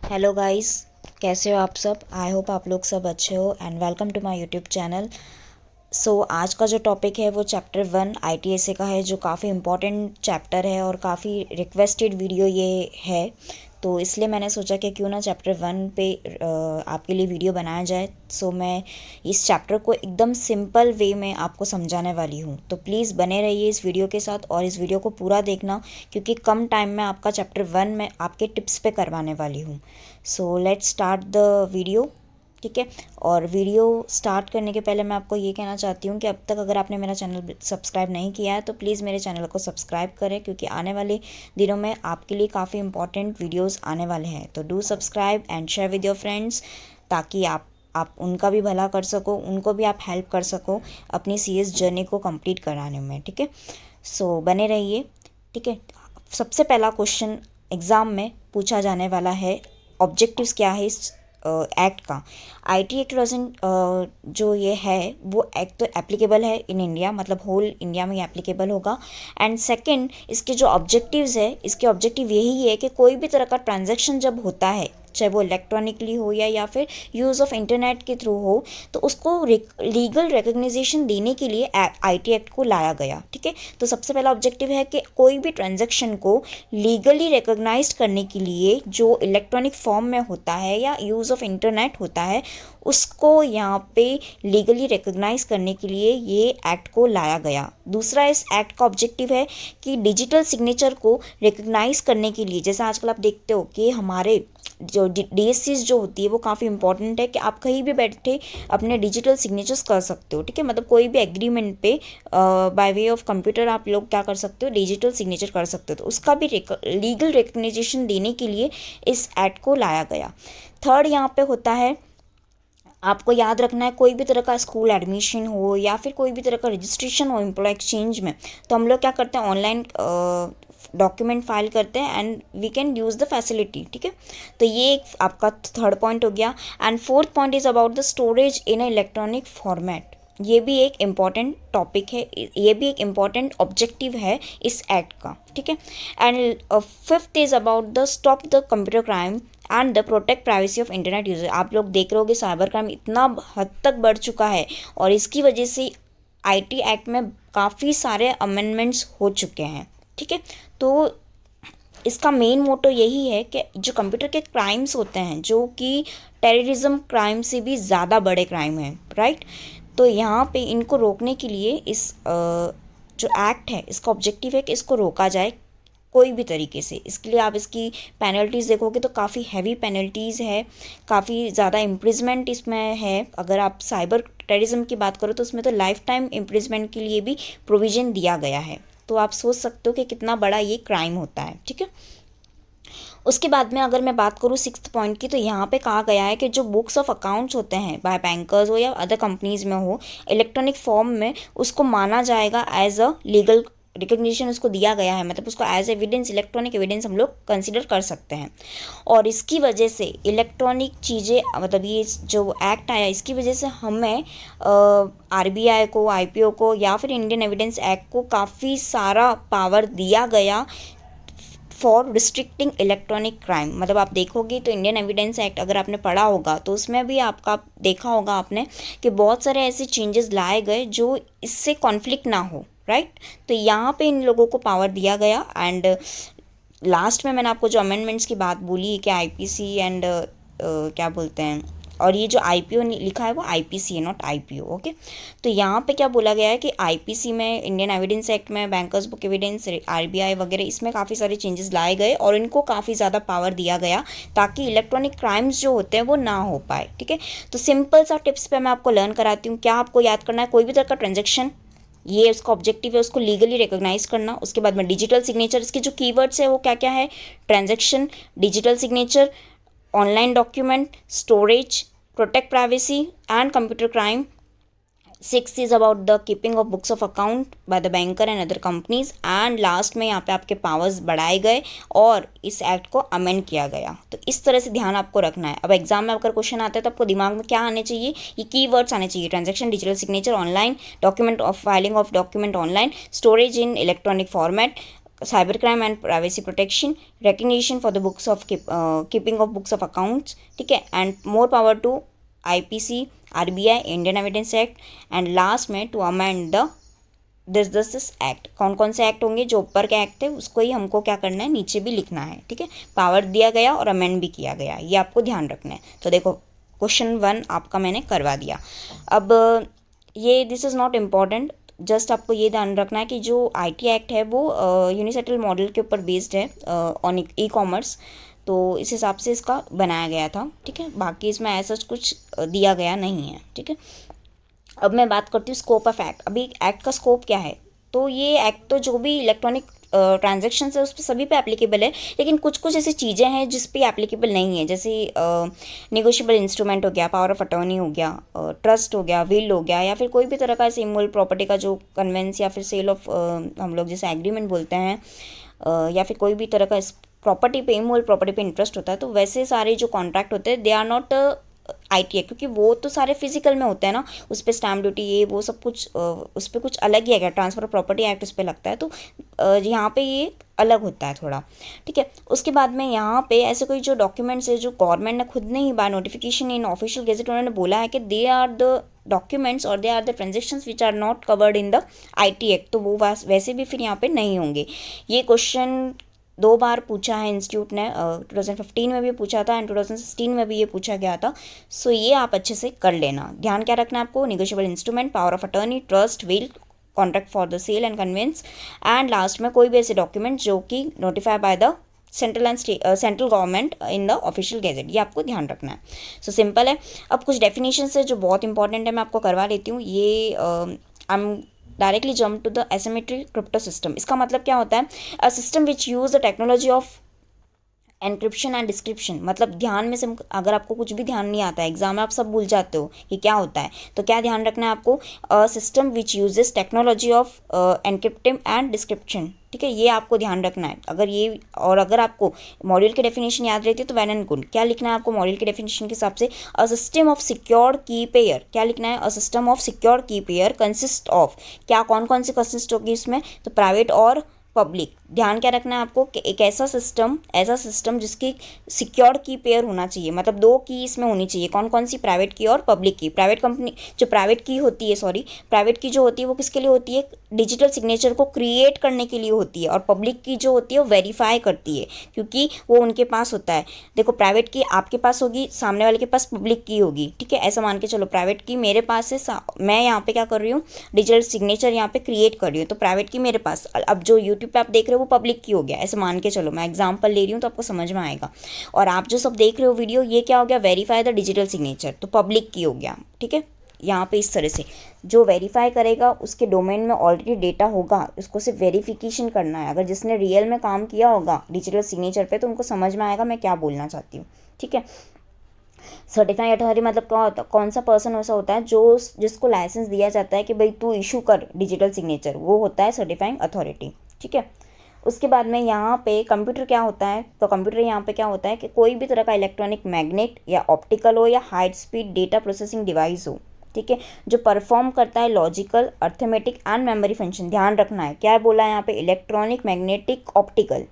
Hello guys, कैसे हो आप सब। आई होप आप लोग सब अच्छे हो and welcome to my YouTube channel. आज का जो टॉपिक है वो चैप्टर 1 आईटीएसए का है, जो काफ़ी इम्पॉर्टेंट चैप्टर है और काफ़ी रिक्वेस्टेड वीडियो ये है। तो इसलिए मैंने सोचा कि क्यों ना चैप्टर 1 पे आपके लिए वीडियो बनाया जाए। मैं इस चैप्टर को एकदम सिंपल वे में आपको समझाने वाली हूँ, तो प्लीज़ बने रहिए इस वीडियो के साथ और इस वीडियो को पूरा देखना, क्योंकि कम टाइम में आपका चैप्टर 1 में आपके टिप्स पे करवाने वाली हूँ। Let's start the video. ठीक है, और वीडियो स्टार्ट करने के पहले मैं आपको ये कहना चाहती हूँ कि अब तक अगर आपने मेरा चैनल सब्सक्राइब नहीं किया है तो प्लीज़ मेरे चैनल को सब्सक्राइब करें, क्योंकि आने वाले दिनों में आपके लिए काफ़ी इंपॉर्टेंट वीडियोस आने वाले हैं। तो do subscribe and share with your friends, ताकि आप उनका भी भला कर सको, उनको भी आप हेल्प कर सको अपनी सीएस जर्नी को कंप्लीट कराने में। ठीक है, बने रहिए। ठीक है, सबसे पहला क्वेश्चन एग्ज़ाम में पूछा जाने वाला है, ऑब्जेक्टिव्स क्या है इस एक्ट का। आईटी एक्ट 2000 जो ये है वो एक्ट तो एप्लीकेबल है इन इंडिया, मतलब होल इंडिया में एप्लीकेबल होगा। एंड सेकंड, इसके जो ऑब्जेक्टिव्स है, इसके ऑब्जेक्टिव यही है कि कोई भी तरह का ट्रांजैक्शन जब होता है, चाहे वो इलेक्ट्रॉनिकली हो या फिर यूज़ ऑफ इंटरनेट के थ्रू हो, तो उसको लीगल रिकग्निजेशन देने के लिए आईटी एक्ट को लाया गया। ठीक है, तो सबसे पहला ऑब्जेक्टिव है कि कोई भी ट्रांजैक्शन को लीगली रिकग्नाइज करने के लिए जो इलेक्ट्रॉनिक फॉर्म में होता है या यूज़ ऑफ इंटरनेट होता है, उसको यहाँ पे लीगली रिकग्नाइज करने के लिए ये एक्ट को लाया गया। दूसरा इस एक्ट का ऑब्जेक्टिव है कि डिजिटल सिग्नेचर को रिकग्नाइज करने के लिए, जैसे आजकल आप देखते हो कि हमारे जो डीएससीज जो होती है वो काफ़ी इंपॉर्टेंट है कि आप कहीं भी बैठे अपने डिजिटल सिग्नेचर्स कर सकते हो। ठीक है, मतलब कोई भी एग्रीमेंट पे बाय वे ऑफ कंप्यूटर आप लोग क्या कर सकते हो, डिजिटल सिग्नेचर कर सकते हो। तो उसका भी लीगल रिकग्निजेशन देने के लिए इस एक्ट को लाया गया। थर्ड यहाँ पे होता है, आपको याद रखना है, कोई भी तरह का स्कूल एडमिशन हो या फिर कोई भी तरह का रजिस्ट्रेशन हो एम्प्लॉय एक्सचेंज में, तो हम लोग क्या करते हैं, ऑनलाइन डॉक्यूमेंट फाइल करते हैं and we can use the facility. ठीक है, तो ये एक आपका थर्ड पॉइंट हो गया। And fourth point is about the storage in a electronic format. ये भी एक इम्पॉर्टेंट टॉपिक है, ये भी एक इम्पॉर्टेंट ऑब्जेक्टिव है इस एक्ट का। ठीक है, and fifth is about the stop the computer crime and the protect privacy of internet user. आप लोग देख रहे होगे साइबर क्राइम इतना हद तक बढ़ चुका है और इसकी वजह से आईटी एक्ट में काफ़ी सारे अमेंडमेंट्स हो चुके हैं। ठीक है, तो इसका मेन मोटो यही है कि जो कंप्यूटर के क्राइम्स होते हैं, जो कि टेररिज्म क्राइम से भी ज़्यादा बड़े क्राइम हैं, राइट, तो यहाँ पे इनको रोकने के लिए इस जो एक्ट है इसका ऑब्जेक्टिव है कि इसको रोका जाए कोई भी तरीके से। इसके लिए आप इसकी पेनल्टीज़ देखोगे तो काफ़ी हैवी पेनल्टीज़ है, काफ़ी ज़्यादा इम्प्रिजमेंट इसमें है। अगर आप साइबर टेररिज्म की बात करो तो उसमें तो लाइफ टाइम इम्प्रिजमेंट के लिए भी प्रोविज़न दिया गया है। तो आप सोच सकते हो कि कितना बड़ा ये क्राइम होता है। ठीक है, उसके बाद में अगर मैं बात करूँ सिक्स्थ पॉइंट की, तो यहाँ पे कहा गया है कि जो बुक्स ऑफ अकाउंट्स होते हैं बाय बैंकर्स हो या अदर कंपनीज में हो इलेक्ट्रॉनिक फॉर्म में, उसको माना जाएगा एज अ लीगल रिकग्निशन, उसको दिया गया है, मतलब उसको एज एविडेंस, इलेक्ट्रॉनिक एविडेंस हम लोग कंसिडर कर सकते हैं। और इसकी वजह से इलेक्ट्रॉनिक चीज़ें, मतलब ये जो एक्ट आया इसकी वजह से हमें आरबीआई को, आईपीओ को या फिर इंडियन एविडेंस एक्ट को काफ़ी सारा पावर दिया गया फॉर रिस्ट्रिक्टिंग इलेक्ट्रॉनिक क्राइम। मतलब आप देखोगे तो इंडियन एविडेंस एक्ट अगर आपने पढ़ा होगा तो उसमें भी आपका देखा होगा आपने कि बहुत सारे ऐसे चेंजेस लाए गए जो इससे कॉन्फ्लिक्ट ना हो, राइट। तो यहाँ पे इन लोगों को पावर दिया गया। एंड लास्ट में मैंने आपको जो अमेंडमेंट्स की बात बोली कि आईपीसी एंड क्या बोलते हैं, और ये जो आईपीओ लिखा है वो आईपीसी है, नॉट आईपीओ। ओके, तो यहाँ पे क्या बोला गया है कि आईपीसी में, इंडियन एविडेंस एक्ट में, बैंकर्स बुक एविडेंस, आरबीआई वगैरह, इसमें काफ़ी सारे चेंजेस लाए गए और इनको काफ़ी ज़्यादा पावर दिया गया ताकि इलेक्ट्रॉनिक क्राइम्स जो होते हैं वो ना हो पाए। ठीक है, तो सिंपल सा टिप्स पे मैं आपको लर्न कराती हूँ। क्या आपको याद करना है, कोई भी तरह का ट्रांजेक्शन, ये उसका ऑब्जेक्टिव है, उसको लीगली रिकॉग्नाइज करना। उसके बाद में डिजिटल सिग्नेचर, इसके जो कीवर्ड्स है वो क्या क्या है, transaction, digital signature, online document, storage, protect privacy and computer crime. Six is about the keeping of books of account by the banker and other companies. And last में यहाँ पे आपके पावर्स बढ़ाए गए और इस एक्ट को अमेंड किया गया। तो इस तरह से ध्यान आपको रखना है। अब एग्जाम में अगर क्वेश्चन आता है तो आपको दिमाग में क्या आने चाहिए, ये कीवर्ड्स आने चाहिए, transaction, digital signature, online document of filing of document online, storage in electronic format, cyber crime and privacy protection, recognition for the books of keeping of books of accounts, ठीक है, and more power to IPC, RBI, Indian evidence act, and last में to amend the this act. कौन कौन से act होंगे? जो ऊपर के एक्ट है उसको ही हमको क्या करना है, नीचे भी लिखना है, ठीक है। पावर दिया गया और अमेंड भी किया गया, ये आपको ध्यान रखना है। तो देखो क्वेश्चन 1 आपका मैंने करवा दिया। अब ये this is not important, just आपको ये ध्यान रखना है कि जो IT एक्ट है वो यूनिसेटल मॉडल के ऊपर बेस्ड है ऑन ई-कॉमर्स, तो इस हिसाब से इसका बनाया गया था, ठीक है। बाकी इसमें ऐसा कुछ दिया गया नहीं है, ठीक है। अब मैं बात करती हूँ स्कोप ऑफ एक्ट। अभी एक्ट का स्कोप क्या है? तो ये एक्ट तो जो भी इलेक्ट्रॉनिक ट्रांजेक्शन है उस पर सभी पे एप्लीकेबल है, लेकिन कुछ कुछ ऐसी चीज़ें हैं जिस पे एप्लीकेबल नहीं है, जैसे निगोशिएबल इंस्ट्रूमेंट हो गया, पावर ऑफ अटॉर्नी हो गया, ट्रस्ट हो गया, विल हो गया, या फिर कोई भी तरह का ऐसे इमोरल प्रॉपर्टी का जो कन्वेंस या फिर सेल ऑफ हम लोग जैसे एग्रीमेंट बोलते हैं, या फिर कोई भी तरह का प्रॉपर्टी पे, इमोरल प्रॉपर्टी पे इंटरेस्ट होता है, तो वैसे सारे जो कॉन्ट्रैक्ट होते हैं दे आर नॉट IT है, क्योंकि वो तो सारे फिजिकल में होते हैं ना, उस पर स्टैम्प ड्यूटी ये वो सब कुछ उस पर कुछ अलग ही है, क्या ट्रांसफर ऑफ प्रॉपर्टी एक्ट उस पर लगता है, तो यहाँ पे ये अलग होता है थोड़ा, ठीक है। उसके बाद में यहाँ पे ऐसे कोई जो डॉक्यूमेंट्स है जो गवर्नमेंट ने खुद ने ही by notification in official gazette उन्होंने बोला है कि दे आर द डॉक्यूमेंट्स और they are the transactions which are not covered in the IT act, तो वो वैसे भी फिर यहाँ पे नहीं होंगे। ये क्वेश्चन 2 बार पूछा है इंस्टीट्यूट ने, 2015 में भी पूछा था एंड 2016 में भी ये पूछा गया था। सो ये आप अच्छे से कर लेना। ध्यान क्या रखना है आपको? Negotiable instrument, power of attorney, trust, will, contract for the sale and conveyance, and last में कोई भी ऐसे डॉक्यूमेंट जो कि notify by the central government in the official gazette, ये आपको ध्यान रखना है। सो सिंपल है। अब कुछ डेफिनेशन है जो बहुत इंपॉर्टेंट है, मैं आपको करवा लेती हूँ। ये I am directly jump to the asymmetry crypto system. इसका मतलब क्या होता है? A system which use the technology of encryption and description. मतलब ध्यान में से अगर आपको कुछ भी ध्यान नहीं आता है, एग्जाम में आप सब भूल जाते हो कि क्या होता है, तो क्या ध्यान रखना है आपको? System which uses technology of एनक्रिप्टिंग and description, ठीक है, ये आपको ध्यान रखना है। अगर ये और अगर आपको मॉड्यूल की डेफिनेशन याद रहती है तो वेल एंड गुड। क्या लिखना है आपको मॉड्यूल की डेफिनेशन के हिसाब से? अ सिस्टम ऑफ सिक्योर्ड की पेयर। क्या लिखना है? अ सिस्टम ऑफ सिक्योर्ड की पेयर कंसिस्ट ऑफ, क्या कौन कौन से कंसिस्ट होगी इसमें? तो प्राइवेट और पब्लिक। ध्यान क्या रखना है आपको कि एक ऐसा सिस्टम जिसकी सिक्योर्ड की पेयर होना चाहिए, मतलब 2 की इसमें होनी चाहिए। कौन कौन सी? प्राइवेट की और पब्लिक की। प्राइवेट कंपनी जो प्राइवेट की होती है, प्राइवेट की जो होती है वो किसके लिए होती है? डिजिटल सिग्नेचर को क्रिएट करने के लिए होती है, और पब्लिक की जो होती है वो वेरीफाई करती है, क्योंकि वो उनके पास होता है। देखो प्राइवेट की आपके पास होगी, सामने वाले के पास पब्लिक की होगी, ठीक है, ऐसा मान के चलो। प्राइवेट की मेरे पास है, मैं यहाँ पे क्या कर रही हूँ? डिजिटल सिग्नेचर यहाँ पे क्रिएट कर रही हूँ, तो प्राइवेट की मेरे पास। अब जो यूट्यूब पे आप देख रहे हो वो पब्लिक की हो गया, ऐसे मान के चलो। मैं एग्जांपल ले रही हूँ तो आपको समझ में आएगा। और आप जो सब देख रहे हो वीडियो, ये क्या हो गया? वेरीफाई द डिजिटल सिग्नेचर, तो पब्लिक की हो गया, ठीक है। यहाँ पे इस तरह से जो वेरीफाई करेगा उसके डोमेन में ऑलरेडी डेटा होगा, उसको सिर्फ वेरिफिकेशन करना है। अगर जिसने रियल में काम किया होगा डिजिटल सिग्नेचर पे तो उनको समझ में आएगा मैं क्या बोलना चाहती हूँ, ठीक है। सर्टिफाइंग अथॉरिटी मतलब क्या होता है? कौन सा पर्सन ऐसा होता है जो जिसको लाइसेंस दिया जाता है कि भाई तू इशू कर डिजिटल सिग्नेचर, वो होता है सर्टिफाइंग अथॉरिटी, ठीक है। उसके बाद में यहाँ पे कंप्यूटर क्या होता है? तो कंप्यूटर यहाँ पे क्या होता है कि कोई भी तरह का इलेक्ट्रॉनिक मैग्नेट या ऑप्टिकल हो या high speed data processing device हो, ठीक है, जो परफॉर्म करता है logical, arithmetic and memory function. ध्यान रखना है क्या बोला है यहाँ पे? इलेक्ट्रॉनिक, मैग्नेटिक, ऑप्टिकल,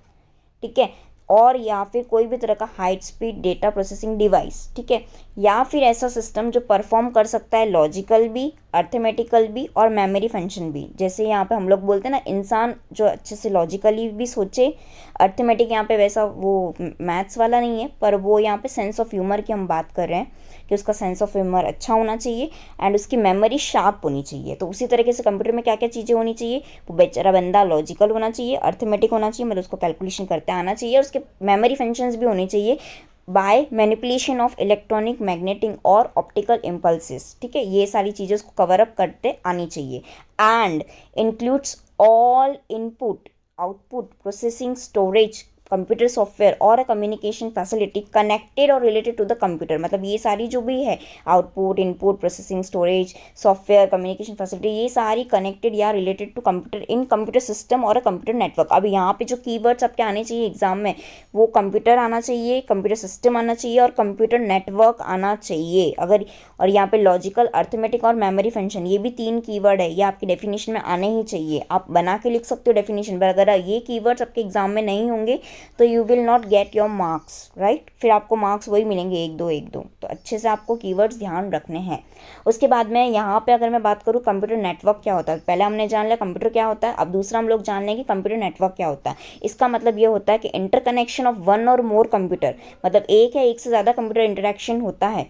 ठीक है, और या फिर कोई भी तरह का high speed data processing device, ठीक है, या फिर ऐसा सिस्टम जो परफॉर्म कर सकता है लॉजिकल भी, अर्थमेटिकल भी और मेमोरी फंक्शन भी। जैसे यहाँ पे हम लोग बोलते हैं ना, इंसान जो अच्छे से लॉजिकली भी सोचे, अर्थमेटिक यहाँ पे वैसा वो मैथ्स वाला नहीं है, पर वो यहाँ पे सेंस ऑफ ह्यूमर की हम बात कर रहे हैं कि उसका सेंस ऑफ ह्यूमर अच्छा होना चाहिए एंड उसकी मेमोरी शार्प होनी चाहिए। तो उसी तरीके से कंप्यूटर में क्या क्या चीज़ें होनी चाहिए? वो बेचारा बंदा लॉजिकल होना चाहिए, अर्थमेटिक होना चाहिए, मतलब उसको कैलकुलेशन करते आना चाहिए, और उसके मेमोरी फंक्शंस भी होनी चाहिए by manipulation of electronic, magnetic और ऑप्टिकल इम्पल्सेस, ठीक है। ये सारी चीज़ें उसको कवर अप करते आनी चाहिए। And includes all input, output, processing, storage, computer software और अ कम्युनिकेशन फैसिलिटी कनेक्टेड और रिलेटेड टू द कंप्यूटर, मतलब ये सारी जो भी है output, input, processing, storage, software, communication facility, ये सारी कनेक्टेड या related to computer in computer system और अ कंप्यूटर नेटवर्क। अब यहाँ पे जो कीवर्ड्स आपके आने चाहिए एग्जाम में, वो कंप्यूटर आना चाहिए, कंप्यूटर सिस्टम आना चाहिए और कंप्यूटर नेटवर्क आना चाहिए। अगर और यहाँ पे लॉजिकल, अर्थमेटिक और मेमोरी फंक्शन, ये भी 3 कीवर्ड है, ये आपकी डेफिनेशन में आने ही चाहिए। आप बना के लिख सकते हो डेफिनेशन पर, अगर ये कीवर्ड्स आपके एग्जाम में नहीं होंगे तो you will not get your marks, right. फिर आपको मार्क्स वही मिलेंगे 1 2 1 2। तो अच्छे से आपको कीवर्ड्स ध्यान रखने हैं। उसके बाद में यहाँ पे अगर मैं बात करूँ कंप्यूटर नेटवर्क क्या होता है, पहले हमने जान लिया कंप्यूटर क्या होता है, अब दूसरा हम लोग जान लेंगे कंप्यूटर नेटवर्क क्या होता है। इसका मतलब ये होता है कि इंटरकनेक्शन ऑफ वन और मोर कंप्यूटर, मतलब एक से ज़्यादा कंप्यूटर इंटरेक्शन होता है।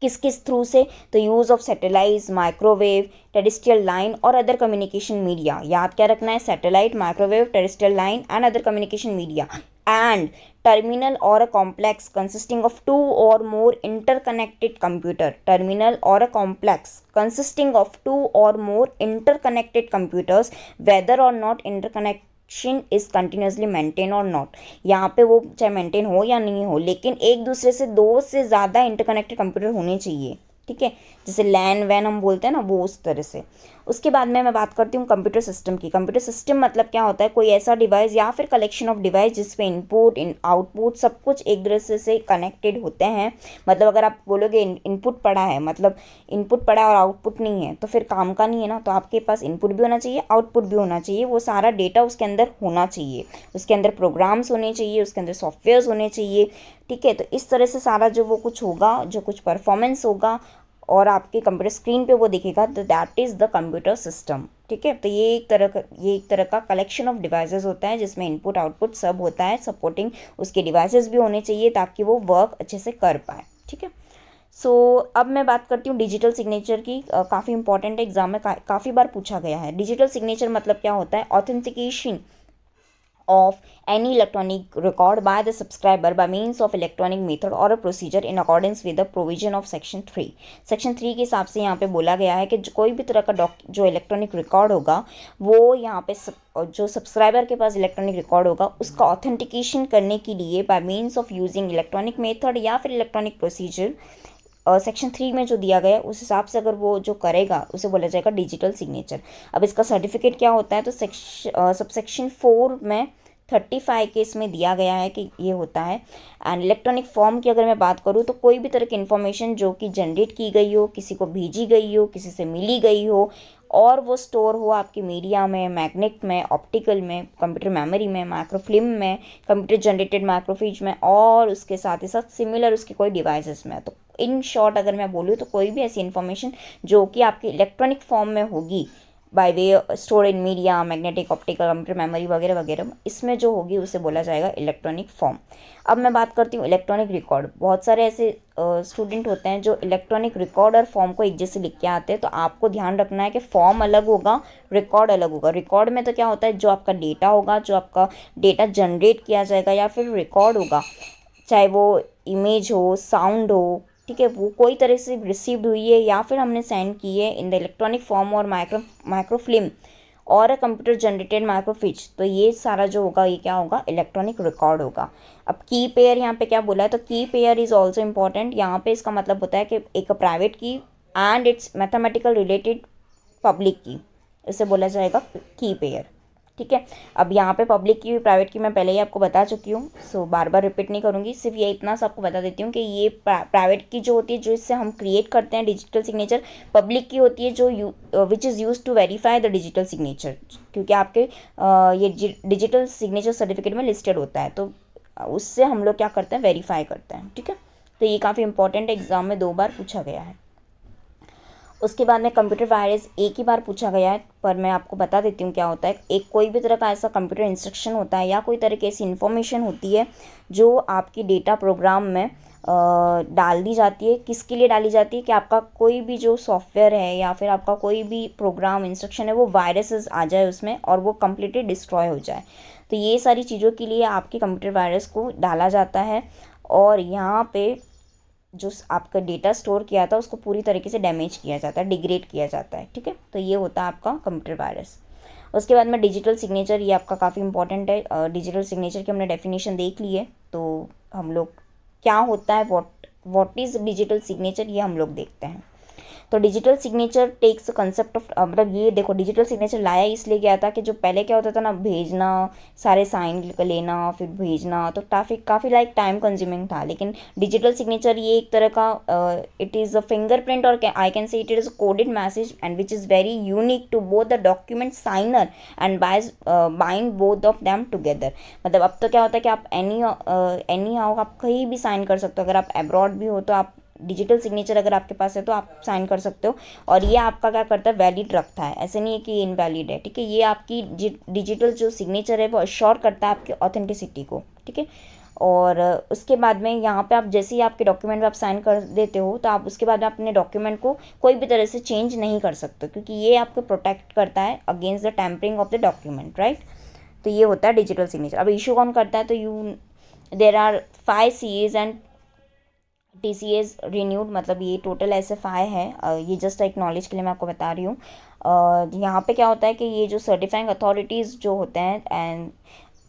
किस किस थ्रू से, तो use of satellite, microwave, terrestrial line और अदर कम्युनिकेशन मीडिया। याद क्या रखना है, satellite, microwave, terrestrial line and other communication media and terminal or a complex consisting of 2 or more interconnected computer, terminal or a complex consisting of 2 or more interconnected computers whether or not interconnection is continuously maintained or not। यहाँ पे वो चाहे maintain हो या नहीं हो, लेकिन एक दूसरे से 2 से ज़्यादा इंटरकनेक्टेड कंप्यूटर होने चाहिए, ठीक है, जैसे लैन वैन हम बोलते हैं ना, वो उस तरह से। उसके बाद में मैं बात करती हूँ कंप्यूटर सिस्टम की। कंप्यूटर सिस्टम मतलब क्या होता है, कोई ऐसा डिवाइस या फिर कलेक्शन ऑफ डिवाइस जिसपे इनपुट आउटपुट सब कुछ एक दूसरे से कनेक्टेड होते हैं। मतलब अगर आप बोलोगे इनपुट पड़ा है, मतलब इनपुट पड़ा और आउटपुट नहीं है, तो फिर काम का नहीं है ना। तो आपके पास इनपुट भी होना चाहिए, आउटपुट भी होना चाहिए, वो सारा डेटा उसके अंदर होना चाहिए, उसके अंदर प्रोग्राम्स होने चाहिए, उसके अंदर सॉफ्टवेयर्स होने चाहिए, ठीक है। तो इस तरह से सारा जो वो कुछ होगा, जो कुछ परफॉर्मेंस होगा और आपके कंप्यूटर स्क्रीन पे वो दिखेगा, तो that is the computer system, ठीक है। तो ये एक तरह का कलेक्शन ऑफ डिवाइसेस होता है जिसमें इनपुट आउटपुट सब होता है, सपोर्टिंग उसके डिवाइसेस भी होने चाहिए ताकि वो वर्क अच्छे से कर पाए, ठीक है। सो अब मैं बात करती हूँ डिजिटल सिग्नेचर की। काफ़ी इंपॉर्टेंट है, एग्जाम में काफ़ी बार पूछा गया है। डिजिटल सिग्नेचर मतलब क्या होता है, authentication of any electronic record by the subscriber by means of electronic method or a procedure in accordance with the provision of section 3। Section 3 के हिसाब से यहाँ पे बोला गया है कि कोई भी तरह का जो इलेक्ट्रॉनिक रिकॉर्ड होगा, वो यहाँ पे जो सब्सक्राइबर के पास इलेक्ट्रॉनिक रिकॉर्ड होगा उसका ऑथेंटिकेशन करने के लिए bye means of using electronic method या फिर इलेक्ट्रॉनिक प्रोसीजर, सेक्शन 3 में जो दिया गया है उस हिसाब से अगर वो जो करेगा उसे बोला जाएगा डिजिटल सिग्नेचर। अब इसका सर्टिफिकेट क्या होता है, तो सबसेक्शन 4 में 35 के इसमें दिया गया है कि ये होता है। एंड इलेक्ट्रॉनिक फॉर्म की अगर मैं बात करूँ तो कोई भी तरह की इन्फॉर्मेशन जो कि जनरेट की गई हो, किसी को भेजी गई हो, किसी से मिली गई हो और वो स्टोर हो आपकी मीडिया में, मैग्नेट में, ऑप्टिकल में, कंप्यूटर मेमोरी में, माइक्रोफिल्म में, कंप्यूटर जनरेटेड माइक्रोफिज में और उसके साथ ही साथ सिमिलर उसके कोई डिवाइसेस में। तो इन शॉर्ट अगर मैं बोलूँ तो कोई भी ऐसी इन्फॉर्मेशन जो कि आपकी इलेक्ट्रॉनिक फॉर्म में होगी by way store in media, magnetic, optical, computer memory वगैरह वगैरह, इसमें जो होगी उसे बोला जाएगा इलेक्ट्रॉनिक फॉर्म। अब मैं बात करती हूँ इलेक्ट्रॉनिक रिकॉर्ड। बहुत सारे ऐसे स्टूडेंट होते हैं जो इलेक्ट्रॉनिक रिकॉर्ड और फॉर्म को एक जैसे लिख के आते हैं, तो आपको ध्यान रखना है कि फॉर्म अलग होगा, रिकॉर्ड अलग होगा। रिकॉर्ड में तो क्या होता है, जो आपका डेटा होगा, जो आपका डेटा जनरेट किया जाएगा या फिर रिकॉर्ड होगा, चाहे वो इमेज हो, साउंड हो, ठीक है, वो कोई तरह से रिसीव्ड हुई है या फिर हमने सेंड की है इन द इलेक्ट्रॉनिक फॉर्म और माइक्रोफिल्म और कंप्यूटर जनरेटेड माइक्रोफिच, तो ये सारा जो होगा ये क्या होगा, इलेक्ट्रॉनिक रिकॉर्ड होगा। अब की पेयर यहाँ पे क्या बोला है, तो की पेयर इज ऑल्सो इम्पॉर्टेंट। यहाँ पे इसका मतलब होता है कि एक private key and it's mathematical related public की, इसे बोला जाएगा की पेयर, ठीक है। अब यहाँ पे पब्लिक की प्राइवेट की मैं पहले ही आपको बता चुकी हूँ, सो बार बार रिपीट नहीं करूँगी, सिर्फ ये इतना सा आपको बता देती हूँ कि ये प्राइवेट की जो होती है जो इससे हम क्रिएट करते हैं डिजिटल सिग्नेचर, पब्लिक की होती है जो which is use to verify the digital signature, क्योंकि आपके ये डिजिटल सिग्नेचर सर्टिफिकेट में लिस्टेड होता है, तो उससे हम लोग क्या करते हैं, वेरीफाई करते हैं, ठीक है। तो ये काफ़ी इंपॉर्टेंट है, एग्जाम में 2 बार पूछा गया है। उसके बाद में कंप्यूटर वायरस एक ही बार पूछा गया है, पर मैं आपको बता देती हूँ क्या होता है। एक कोई भी तरह का ऐसा कंप्यूटर इंस्ट्रक्शन होता है या कोई तरह की ऐसी इन्फॉर्मेशन होती है जो आपकी डेटा प्रोग्राम में डाल दी जाती है। किसके लिए डाली जाती है, कि आपका कोई भी जो सॉफ्टवेयर है या फिर आपका कोई भी प्रोग्राम इंस्ट्रक्शन है वो वायरसेस आ जाए उसमें और वो कम्प्लीटली डिस्ट्रॉय हो जाए। तो ये सारी चीज़ों के लिए आपके कंप्यूटर वायरस को डाला जाता है और यहाँ पे जो आपका डेटा स्टोर किया था उसको पूरी तरीके से डैमेज किया जाता है, डिग्रेड किया जाता है, ठीक है। तो ये होता है आपका कंप्यूटर वायरस। उसके बाद में डिजिटल सिग्नेचर, ये आपका काफ़ी इंपॉर्टेंट है। डिजिटल सिग्नेचर की हमने डेफिनेशन देख ली है, तो हम लोग क्या होता है, व्हाट इज़ डिजिटल सिग्नेचर, ये हम लोग देखते हैं। तो digital signature takes concept of, मतलब ये देखो डिजिटल सिग्नेचर लाया इसलिए गया था कि जो पहले क्या होता था ना, भेजना, सारे साइन लेना फिर भेजना, तो काफ़ी लाइक टाइम कंज्यूमिंग था। लेकिन डिजिटल सिग्नेचर ये एक तरह का इट इज़ अ फिंगरप्रिंट, और I can say it is a coded message and which is very unique to both the document signer and bind both of them together. मतलब अब तो क्या होता है कि आप एनी हाउ आप कहीं भी साइन कर सकते हो। अगर आप अब्रॉड भी हो तो आप डिजिटल सिग्नेचर अगर आपके पास है तो आप साइन कर सकते हो, और ये आपका क्या करता है, वैलिड रखता है। ऐसे नहीं है कि इनवैलिड है, ठीक है। ये आपकी डिजिटल जो सिग्नेचर है वो अश्योर करता है आपकी ऑथेंटिसिटी को, ठीक है। और उसके बाद में यहाँ पे आप जैसे ही आपके डॉक्यूमेंट आप साइन कर देते हो, तो आप उसके बाद में अपने डॉक्यूमेंट को कोई भी तरह से चेंज नहीं कर सकते, क्योंकि ये आपको प्रोटेक्ट करता है against the tampering of the document, right. तो ये होता है डिजिटल सिग्नेचर। अब इशू कौन करता है, तो there are 5 CAs and TCAs renewed, मतलब ये टोटल SFI है। ये जस्ट एक नॉलेज के लिए मैं आपको बता रही हूँ। यहाँ पे क्या होता है कि ये जो सर्टिफाइंग अथॉरिटीज़ जो होते हैं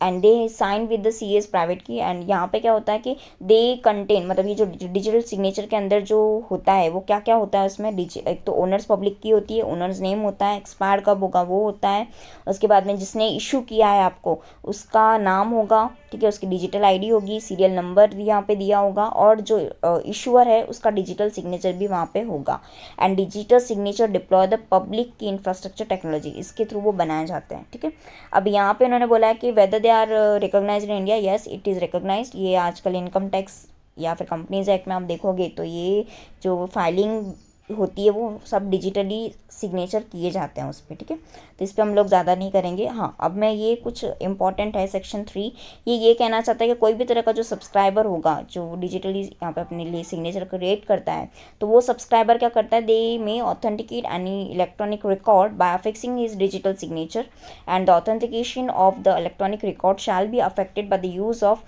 and they sign with the CAs private key, and यहाँ पे क्या होता है कि दे कंटेन, मतलब ये जो डिजिटल सिग्नेचर के अंदर जो होता है वो क्या क्या होता है उसमें, एक तो ओनर्स पब्लिक की होती है, ओनर्स नेम होता है, एक्सपायर कब होगा वो होता है, उसके बाद में जिसने इशू किया है आपको उसका नाम होगा, ठीक है, उसकी डिजिटल ID होगी, सीरियल नंबर यहाँ पे दिया होगा, और जो इशूअर है उसका डिजिटल सिग्नेचर भी वहाँ पे होगा। And digital signature deploy the public की इंफ्रास्ट्रक्चर टेक्नोलॉजी, इसके थ्रू वो बनाए जाते हैं, ठीक है। अब यहाँ पे उन्होंने बोला है कि whether they are recognised in India, yes it is recognised. ये आजकल इनकम टैक्स या फिर कंपनीज एक्ट में आप देखोगे तो ये जो फाइलिंग होती है वो सब डिजिटली सिग्नेचर किए जाते हैं उस पर, ठीक है। तो इस पर हम लोग ज़्यादा नहीं करेंगे। हाँ, अब मैं ये कुछ इंपॉर्टेंट है सेक्शन 3, ये कहना चाहता है कि कोई भी तरह का जो सब्सक्राइबर होगा जो डिजिटली यहाँ पे अपने लिए सिग्नेचर क्रिएट करता है, तो वो सब्सक्राइबर क्या करता है, they may authenticate any electronic record by affixing his digital signature and the authentication of the electronic record shall be affected by the use of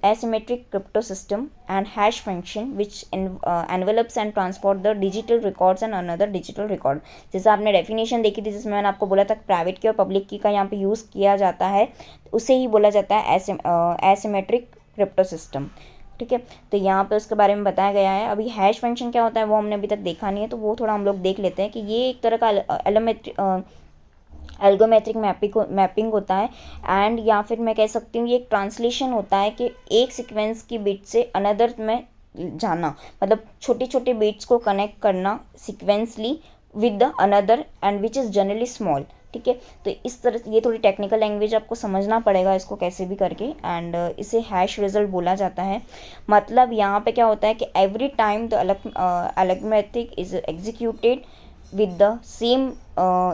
asymmetric crypto system and hash function which envelops and transport the digital records and another digital record। जैसे आपने definition देखी थी जिसमें मैंने आपको बोला था private की और पब्लिक की का यहाँ पे यूज़ किया जाता है, उसे ही बोला जाता है एसिमेट्रिक क्रिप्टो सिस्टम, ठीक है। तो यहाँ पे उसके बारे में बताया गया है। अभी हैश फंक्शन क्या होता है वो हमने अभी तक देखा नहीं है, तो वो थोड़ा हम लोग देख लेते हैं कि ये एक तरह का एल्गोमेट्रिक मैपिंग होता है, एंड या फिर मैं कह सकती हूँ ये एक ट्रांसलेशन होता है कि एक सीक्वेंस की बिट से अनदर में जाना, मतलब छोटे छोटे बिट्स को कनेक्ट करना sequentially with the another and which is generally small, ठीक है। तो इस तरह ये थोड़ी टेक्निकल लैंग्वेज आपको समझना पड़ेगा इसको कैसे भी करके, एंड इसे हैश रिजल्ट बोला जाता है। मतलब यहाँ पे क्या होता है कि every time the algorithmic is executed with the same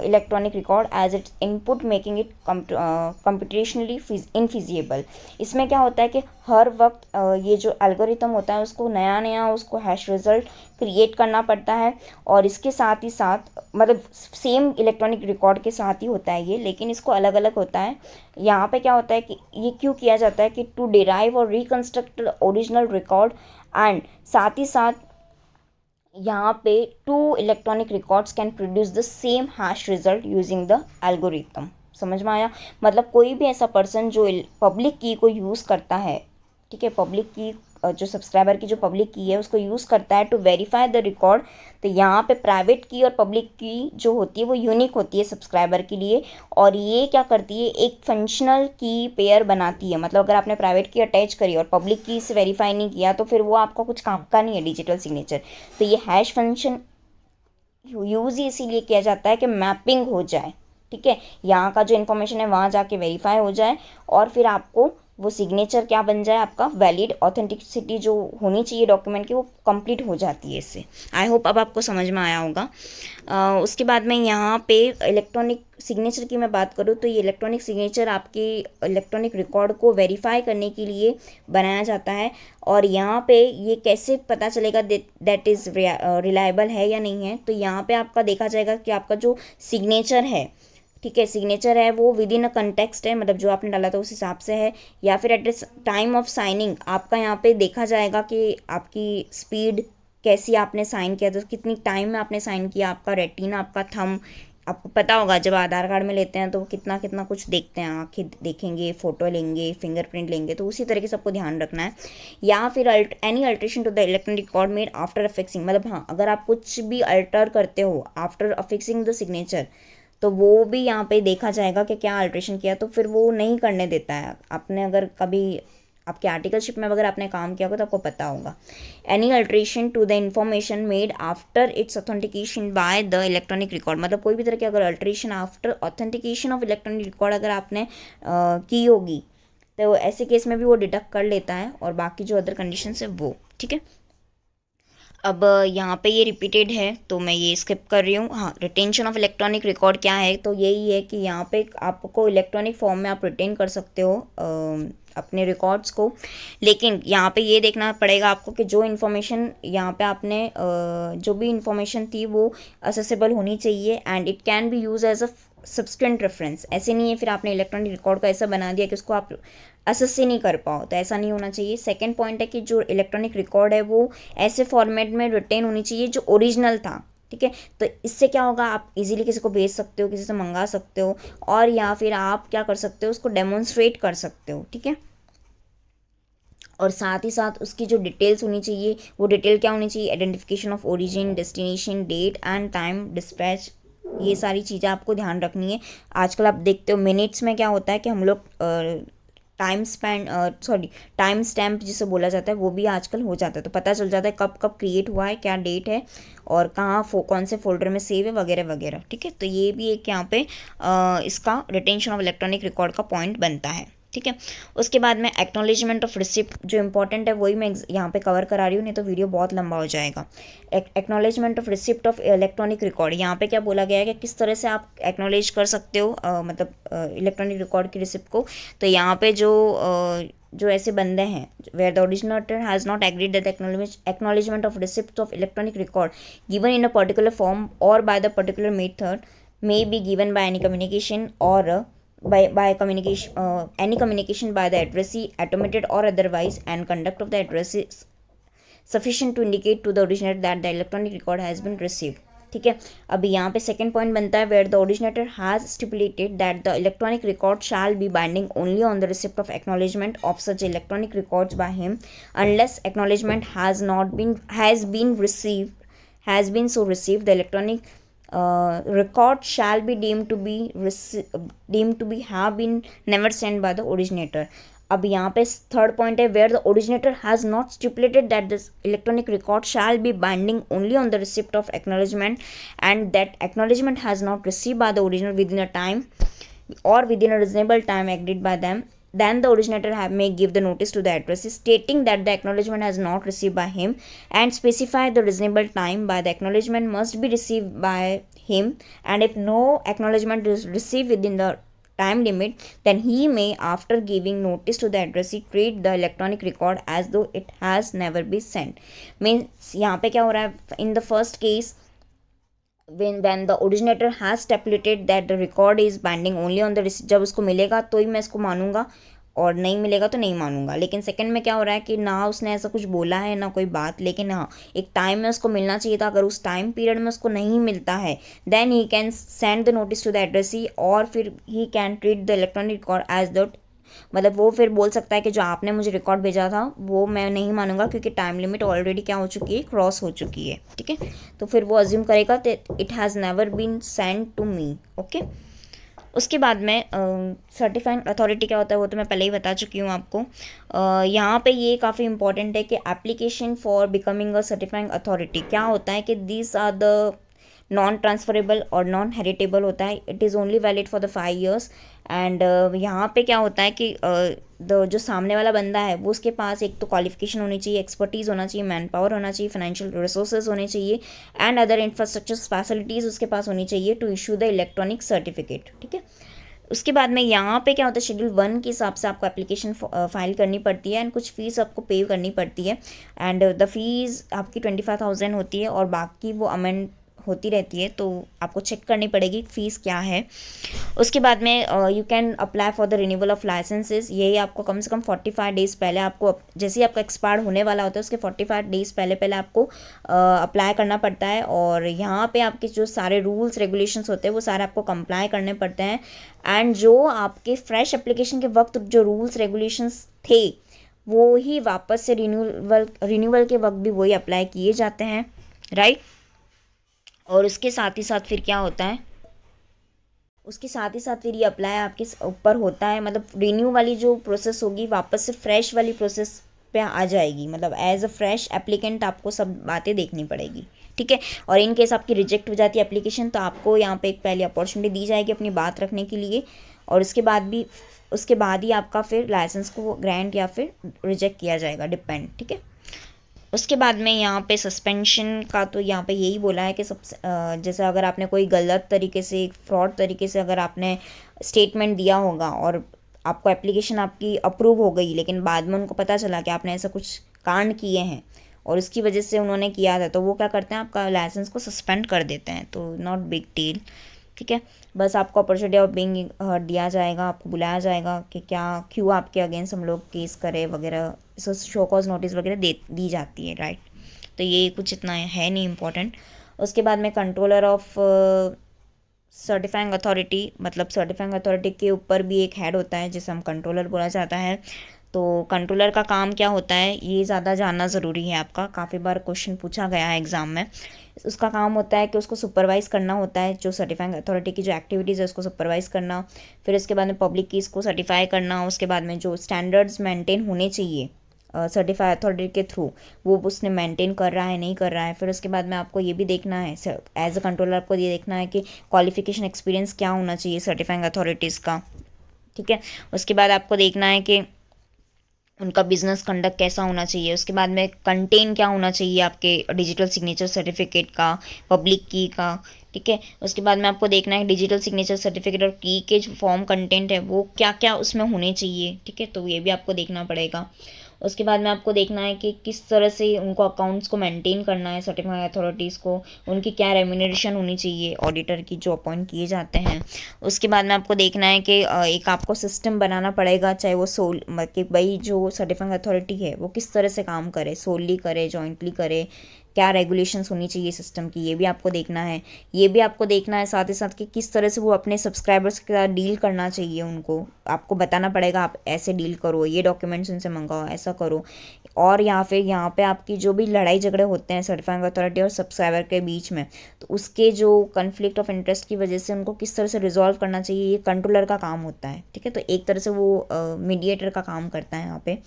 electronic record as its input making it computationally infeasible। इसमें क्या होता है कि हर वक्त ये जो एल्गोरिथम होता है उसको नया उसको हैश रिजल्ट क्रिएट करना पड़ता है, और इसके साथ ही साथ मतलब सेम इलेक्ट्रॉनिक रिकॉर्ड के साथ ही होता है ये, लेकिन इसको अलग अलग होता है। यहाँ पे क्या होता है कि ये क्यों किया जाता है कि टू डिराइव और रिकन्स्ट्रक्ट ओरिजिनल रिकॉर्ड, एंड साथ ही साथ यहाँ पे 2 electronic records can produce the same hash result using the algorithm. समझ में आया? मतलब कोई भी ऐसा पर्सन जो पब्लिक की को यूज़ करता है, ठीक है, पब्लिक की जो सब्सक्राइबर की जो पब्लिक की है उसको यूज़ करता है टू वेरीफाई द रिकॉर्ड। तो यहाँ पे प्राइवेट की और पब्लिक की जो होती है वो यूनिक होती है सब्सक्राइबर के लिए, और ये क्या करती है एक फंक्शनल की पेयर बनाती है। मतलब अगर आपने प्राइवेट की अटैच करी और पब्लिक की से वेरीफाई नहीं किया तो फिर वो आपका कुछ काम का नहीं है डिजिटल सिग्नेचर। तो ये हैश फंक्शन यूज़ ही इसीलिए किया जाता है कि मैपिंग हो जाए, ठीक है, यहाँ का जो इन्फॉर्मेशन है वहाँ जाके वेरीफाई हो जाए, और फिर आपको वो सिग्नेचर क्या बन जाए, आपका वैलिड ऑथेंटिसिटी जो होनी चाहिए डॉक्यूमेंट की वो कंप्लीट हो जाती है इससे। आई होप अब आपको समझ में आया होगा। उसके बाद में यहाँ पे इलेक्ट्रॉनिक सिग्नेचर की मैं बात करूँ तो ये इलेक्ट्रॉनिक सिग्नेचर आपके इलेक्ट्रॉनिक रिकॉर्ड को वेरीफाई करने के लिए बनाया जाता है, और यहाँ पे ये कैसे पता चलेगा दैट इज़ रिलायबल है या नहीं है। तो यहाँ पे आपका देखा जाएगा कि आपका जो सिग्नेचर है, ठीक है, सिग्नेचर है वो विद इन अ कंटेक्स्ट है, मतलब जो आपने डाला था उस हिसाब से है, या फिर at the time of signing आपका यहाँ पे देखा जाएगा कि आपकी स्पीड कैसी आपने साइन किया, तो कितनी टाइम में आपने साइन किया, आपका रेटिना, आपका थंब, आपको पता होगा जब आधार कार्ड में लेते हैं तो कितना कितना कुछ देखते हैं, आँखें देखेंगे, फ़ोटो लेंगे, फिंगरप्रिंट लेंगे, तो उसी तरीके से सबको ध्यान रखना है। या फिर any alteration to the electronic record made after affixing, मतलब हाँ अगर आप कुछ भी अल्टर करते हो आफ्टर अफिक्सिंग द सिग्नेचर, तो वो भी यहाँ पे देखा जाएगा कि क्या अल्ट्रेशन किया, तो फिर वो नहीं करने देता है। आपने अगर कभी आपके आर्टिकलशिप में अगर आपने काम किया होगा तो आपको पता होगा। Any alteration to the information made after its authentication by the electronic record, मतलब कोई भी तरह की अगर alteration after authentication of electronic record अगर आपने की होगी तो ऐसे केस में भी वो डिडक्ट कर लेता है, और बाकी जो अदर कंडीशन है वो, ठीक है। अब यहाँ पे ये रिपीटेड है तो मैं ये स्किप कर रही हूँ। हाँ, रिटेंशन ऑफ इलेक्ट्रॉनिक रिकॉर्ड क्या है, तो यही है कि यहाँ पे आपको इलेक्ट्रॉनिक फॉर्म में आप रिटेन कर सकते हो अपने रिकॉर्ड्स को, लेकिन यहाँ पे ये देखना पड़ेगा आपको कि जो इन्फॉर्मेशन यहाँ पे आपने जो भी इन्फॉर्मेशन थी वो असेसेबल होनी चाहिए, and it can be use as a subsequent reference. ऐसे नहीं है फिर आपने इलेक्ट्रॉनिक रिकॉर्ड को ऐसा बना दिया कि उसको आप असेस ही नहीं कर पाओ, तो ऐसा नहीं होना चाहिए। सेकंड पॉइंट है कि जो इलेक्ट्रॉनिक रिकॉर्ड है वो ऐसे फॉर्मेट में रिटेन होनी चाहिए जो ओरिजिनल था, ठीक है। तो इससे क्या होगा, आप इजीली किसी को भेज सकते हो, किसी से मंगा सकते हो, और या फिर आप क्या कर सकते हो उसको डेमोन्स्ट्रेट कर सकते हो, ठीक है। और साथ ही साथ उसकी जो डिटेल्स होनी चाहिए वो डिटेल क्या होनी चाहिए, identification of origin, destination, date and time, dispatch, ये सारी चीज़ें आपको ध्यान रखनी है। आजकल आप देखते हो मिनट्स में क्या होता है कि हम लोग टाइम स्टैम्प जिसे बोला जाता है वो भी आजकल हो जाता है, तो पता चल जाता है कब कब क्रिएट हुआ है, क्या डेट है, और कहाँ कौन से फोल्डर में सेव है, वगैरह वगैरह, ठीक है। तो ये भी एक यहाँ पे इसका रिटेंशन ऑफ इलेक्ट्रॉनिक रिकॉर्ड का पॉइंट बनता है, ठीक है। उसके बाद में एक्नॉलेजमेंट ऑफ रिसिप्ट जो इंपॉर्टेंट है वही मैं यहाँ पे कवर करा रही हूँ, नहीं तो वीडियो बहुत लंबा हो जाएगा। Acknowledgement of receipt of electronic record, यहाँ पे क्या बोला गया है कि किस तरह से आप एक्नॉलेज कर सकते हो मतलब इलेक्ट्रॉनिक रिकॉर्ड की रिसिप्ट को। तो यहाँ पे जो ऐसे बंदे हैं where the originator has not agreed that acknowledgement of receipt of electronic record given in a particular form और by the particular method may be given by any communication or by communication any communication by the addressee, automated or otherwise, and conduct of the addressee is sufficient to indicate to the originator that the electronic record has been received, ठीक है। अब यहाँ पे second point बनता है where the originator has stipulated that the electronic record shall be binding only on the receipt of acknowledgement of such electronic records by him unless acknowledgement has been received, the electronic record shall be deemed to be have been never sent by the originator। अब यहाँ पे third point है where the originator has not stipulated that this electronic record shall be binding only on the receipt of acknowledgement and that acknowledgement has not received by the originator within a time or within a reasonable time agreed by them, then the originator may give the notice to the addressee stating that the acknowledgement has not received by him and specify the reasonable time by the acknowledgement must be received by him, and if no acknowledgement is received within the time limit, then he may, after giving notice to the addressee, treat the electronic record as though it has never been sent। Means यहाँ पे क्या हो रहा है, in the first case when the originator has stipulated that the record is binding only on the receipt, जब उसको मिलेगा तो ही मैं इसको मानूंगा और नहीं मिलेगा तो नहीं मानूंगा। लेकिन सेकंड में क्या हो रहा है कि ना उसने ऐसा कुछ बोला है ना कोई बात, लेकिन हाँ एक टाइम में उसको मिलना चाहिए था, अगर उस टाइम पीरियड में उसको नहीं मिलता है then he can send the notice to the addressee, और फिर he can treat the electronic record as the, मतलब वो फिर बोल सकता है कि जो आपने मुझे रिकॉर्ड भेजा था वो मैं नहीं मानूंगा क्योंकि टाइम लिमिट ऑलरेडी क्या हो चुकी है, क्रॉस हो चुकी है, ठीक है। तो फिर वो अज्यूम करेगा it has never been send to me, okay. उसके बाद में सर्टिफाइंग अथॉरिटी क्या होता है वो तो मैं पहले ही बता चुकी हूँ आपको। यहाँ पे ये काफ़ी इंपॉर्टेंट है कि application for becoming a certifying authority क्या होता है कि these are the non transferable और नॉन हेरिटेबल होता है, it is only valid for the 5 years। And यहाँ पे क्या होता है कि जो सामने वाला बंदा है वो उसके पास एक तो क्वालिफिकेशन होनी चाहिए, एक्सपर्टीज़ होना चाहिए, मैन पावर होना चाहिए, फाइनेंशियल रिसोर्सेज होने चाहिए, एंड अदर इंफ्रास्ट्रक्चर फैसिलिटीज़ उसके पास होनी चाहिए to issue the electronic certificate, ठीक है। उसके बाद में यहाँ पे क्या होता है, शेड्यूल 1 के हिसाब से आपको एप्लीकेशन फाइल करनी पड़ती है एंड कुछ फ़ीस आपको पे करनी पड़ती है, एंड द फीस आपकी 25,000 होती है और बाकी वो अमेंड होती रहती है, तो आपको चेक करनी पड़ेगी फ़ीस क्या है। उसके बाद में you can apply for the renewal of licences. यही आपको कम से कम 45 डेज़ पहले आपको, जैसे ही आपका एक्सपायर होने वाला होता है उसके 45 डेज़ पहले पहले आपको अप्लाई करना पड़ता है। और यहाँ पे आपके जो सारे रूल्स रेगुलेशंस होते हैं वो सारे आपको कंप्लाई करने पड़ते हैं। एंड जो आपके फ्रेश एप्लीकेशन के वक्त जो रूल्स रेगुलेशंस थे वो ही वापस से रिन्यूअल के वक्त भी वही अप्लाई किए जाते हैं, राइट। और उसके साथ ही साथ फिर क्या होता है, उसके साथ ही साथ फिर ये अप्लाई आपके ऊपर होता है, मतलब रिन्यू वाली जो प्रोसेस होगी वापस से फ्रेश वाली प्रोसेस पे आ जाएगी, मतलब एज अ फ्रेश एप्लीकेंट आपको सब बातें देखनी पड़ेगी, ठीक है। और इन केस आपकी रिजेक्ट हो जाती है एप्लीकेशन तो आपको यहाँ पे एक पहली अपॉर्चुनिटी दी जाएगी अपनी बात रखने के लिए, और उसके बाद ही आपका फिर लाइसेंस को ग्रांट या फिर रिजेक्ट किया जाएगा, डिपेंड, ठीक है। उसके बाद में यहाँ पे सस्पेंशन का तो यहाँ पे यही बोला है कि जैसे अगर आपने कोई गलत तरीके से, फ्रॉड तरीके से अगर आपने स्टेटमेंट दिया होगा और आपको एप्लीकेशन आपकी अप्रूव हो गई, लेकिन बाद में उनको पता चला कि आपने ऐसा कुछ कांड किए हैं और उसकी वजह से उन्होंने किया था, तो वो क्या करते हैं, आपका लाइसेंस को सस्पेंड कर देते हैं। तो नॉट बिग डील, ठीक है। बस आपको अपॉर्चुनिटी ऑफ बीइंग दिया जाएगा, आपको बुलाया जाएगा कि क्या क्यों आपके अगेंस्ट हम लोग केस करें वगैरह, शो कॉज नोटिस वगैरह दी जाती है, राइट। तो ये कुछ इतना है नहीं इम्पोर्टेंट। उसके बाद में कंट्रोलर ऑफ सर्टिफाइंग अथॉरिटी, मतलब सर्टिफाइंग अथॉरिटी के ऊपर भी एक हेड होता है जिसे हम कंट्रोलर बोला जाता है। तो कंट्रोलर का काम क्या होता है ये ज़्यादा जानना ज़रूरी है आपका, काफ़ी बार क्वेश्चन पूछा गया है एग्ज़ाम में। उसका काम होता है कि उसको सुपरवाइज़ करना होता है, जो सर्टिफाइंग अथॉरिटी की जो एक्टिविटीज़ है उसको सुपरवाइज़ करना, फिर उसके बाद में पब्लिक की इसको सर्टिफाई करना, उसके बाद में जो स्टैंडर्ड्स मेंटेन होने चाहिए सर्टिफाई अथॉरिटी के थ्रू वो उसने मेंटेन कर रहा है नहीं कर रहा है। फिर उसके बाद में आपको ये भी देखना है एज अ कंट्रोलर, आपको ये देखना है कि क्वालिफिकेशन एक्सपीरियंस क्या होना चाहिए सर्टिफाइंग अथॉरिटीज़ का, ठीक है। उसके बाद आपको देखना है कि उनका बिजनेस कंडक्ट कैसा होना चाहिए। उसके बाद में कंटेन क्या होना चाहिए आपके डिजिटल सिग्नेचर सर्टिफिकेट का, पब्लिक की का, ठीक है। उसके बाद में आपको देखना है डिजिटल सिग्नेचर सर्टिफिकेट और की के जो फॉर्म कंटेंट है वो क्या क्या उसमें होने चाहिए, ठीक है। तो ये भी आपको देखना पड़ेगा। उसके बाद में आपको देखना है कि किस तरह से उनको अकाउंट्स को मेंटेन करना है सर्टिफाइड अथॉरिटीज़ को, उनकी क्या रेम्यूनरेशन होनी चाहिए ऑडिटर की जो अपॉइंट किए जाते हैं। उसके बाद में आपको देखना है कि एक आपको सिस्टम बनाना पड़ेगा, चाहे वो कि भाई जो सर्टिफाइंग अथॉरिटी है वो किस तरह से काम करे, सोलली करे, जॉइंटली करे, क्या रेगुलेशंस होनी चाहिए सिस्टम की, ये भी आपको देखना है। ये भी आपको देखना है साथ ही साथ कि किस तरह से वो अपने सब्सक्राइबर्स के साथ डील करना चाहिए, उनको आपको बताना पड़ेगा आप ऐसे डील करो, ये डॉक्यूमेंट्स उनसे मंगाओ, ऐसा करो। और यहाँ पे आपकी जो भी लड़ाई झगड़े होते हैं सर्टिफाइंग अथॉरिटी और सब्सक्राइबर के बीच में, तो उसके जो कन्फ्लिक्ट ऑफ इंटरेस्ट की वजह से उनको किस तरह से रिजॉल्व करना चाहिए, ये कंट्रोलर का काम होता है, ठीक है। तो एक तरह से वो मीडिएटर का काम करता है यहाँ पे।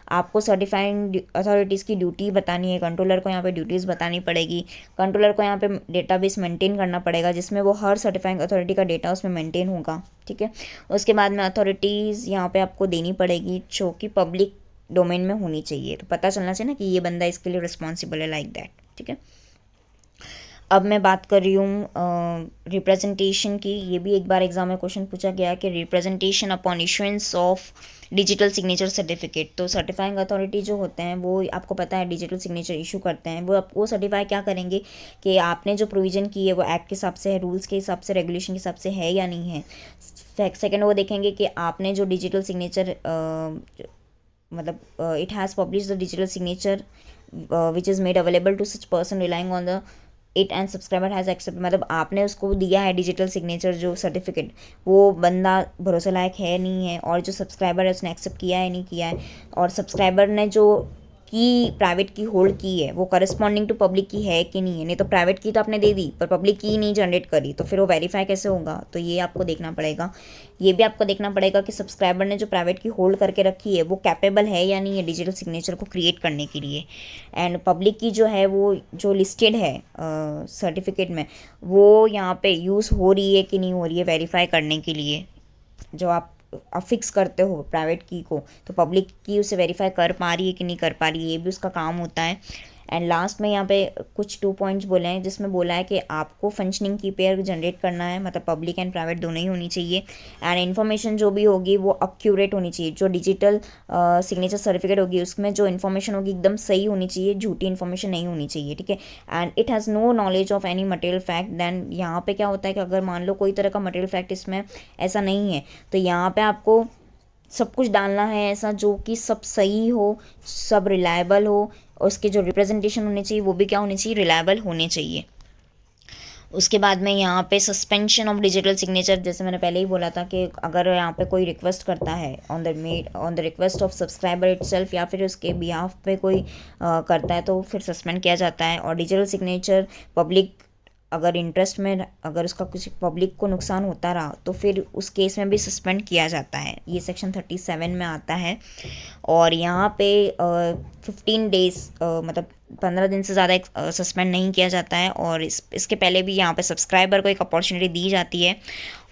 आपको सर्टिफाइंग अथॉरिटीज़ की ड्यूटी बतानी है, कंट्रोलर को यहाँ पे ड्यूटीज़ बतानी पड़ेगी। कंट्रोलर को यहाँ पे डेटाबेस मेंटेन करना पड़ेगा जिसमें वो हर सर्टिफाइंग अथॉरिटी का डेटा उसमें मेंटेन होगा, ठीक है। उसके बाद में अथॉरिटीज़ यहाँ पे आपको देनी पड़ेगी जो कि पब्लिक डोमेन में होनी चाहिए, तो पता चलना चाहिए ना कि ये बंदा इसके लिए रिस्पॉन्सिबल है, लाइक दैट, ठीक है। अब मैं बात कर रही हूँ रिप्रेजेंटेशन की। ये भी एक बार एग्जाम में क्वेश्चन पूछा गया कि representation upon issuance of digital signature certificate. तो सर्टिफाइंग अथॉरिटी जो होते हैं वो आपको पता है डिजिटल सिग्नेचर इशू करते हैं, वो सर्टिफाई क्या करेंगे कि आपने जो प्रोविज़न की है वो एक्ट के हिसाब से है, रूल्स के हिसाब से, रेगुलेशन के हिसाब से है या नहीं है। सेकेंड वो देखेंगे कि आपने जो डिजिटल सिग्नेचर मतलब it has publish the digital signature which is made available to such person relying on the it and subscriber has accept, मतलब आपने उसको दिया है डिजिटल सिग्नेचर जो सर्टिफिकेट, वो बंदा भरोसे लायक है नहीं है, और जो सब्सक्राइबर है उसने एक्सेप्ट किया है नहीं किया है, और सब्सक्राइबर ने जो की प्राइवेट की होल्ड की है वो करस्पॉन्डिंग टू पब्लिक की है कि नहीं है। नहीं तो प्राइवेट की तो आपने दे दी पर पब्लिक की नहीं जनरेट करी, तो फिर वो वेरीफाई कैसे होगा। तो ये आपको देखना पड़ेगा। ये भी आपको देखना पड़ेगा कि सब्सक्राइबर ने जो प्राइवेट की होल्ड करके रखी है वो कैपेबल है या नहीं है डिजिटल सिग्नेचर को क्रिएट करने के लिए। एंड पब्लिक की जो है वो जो लिस्टेड है सर्टिफिकेट में वो यहाँ पे यूज़ हो रही है कि नहीं हो रही है वेरीफाई करने के लिए। जो आप अफिक्स करते हो प्राइवेट की को, तो पब्लिक की उसे वेरीफाई कर पा रही है कि नहीं कर पा रही है, ये भी उसका काम होता है। एंड लास्ट में यहाँ पे कुछ 2 पॉइंट्स बोले हैं जिसमें बोला है कि आपको फंक्शनिंग की पेयर जनरेट करना है, मतलब पब्लिक एंड प्राइवेट दोनों ही होनी चाहिए। एंड इन्फॉर्मेशन जो भी होगी वो एक्यूरेट होनी चाहिए। जो डिजिटल सिग्नेचर सर्टिफिकेट होगी उसमें जो इन्फॉर्मेशन होगी एकदम सही होनी चाहिए, झूठी इन्फॉर्मेशन नहीं होनी चाहिए, ठीक है। And it has no knowledge of any material fact. Then यहाँ पे क्या होता है कि अगर मान लो कोई तरह का मटेरियल फैक्ट इसमें ऐसा नहीं है तो यहाँ पे आपको सब कुछ डालना है ऐसा जो कि सब सही हो, सब रिलायबल हो, और उसके जो रिप्रेजेंटेशन होने चाहिए वो भी क्या होने चाहिए, रिलायबल होने चाहिए। उसके बाद में यहाँ पे सस्पेंशन ऑफ डिजिटल सिग्नेचर, जैसे मैंने पहले ही बोला था कि अगर यहाँ पे कोई रिक्वेस्ट करता है on the request of subscriber itself या फिर उसके बिहाफ पे कोई करता है तो फिर सस्पेंड किया जाता है। और डिजिटल सिग्नेचर पब्लिक अगर इंटरेस्ट में अगर उसका कुछ पब्लिक को नुकसान होता रहा तो फिर उस केस में भी सस्पेंड किया जाता है। ये सेक्शन 37 में आता है। और यहाँ पे 15 डेज मतलब 15 दिन से ज़्यादा सस्पेंड नहीं किया जाता है। और इसके पहले भी यहाँ पे सब्सक्राइबर को एक अपॉर्चुनिटी दी जाती है।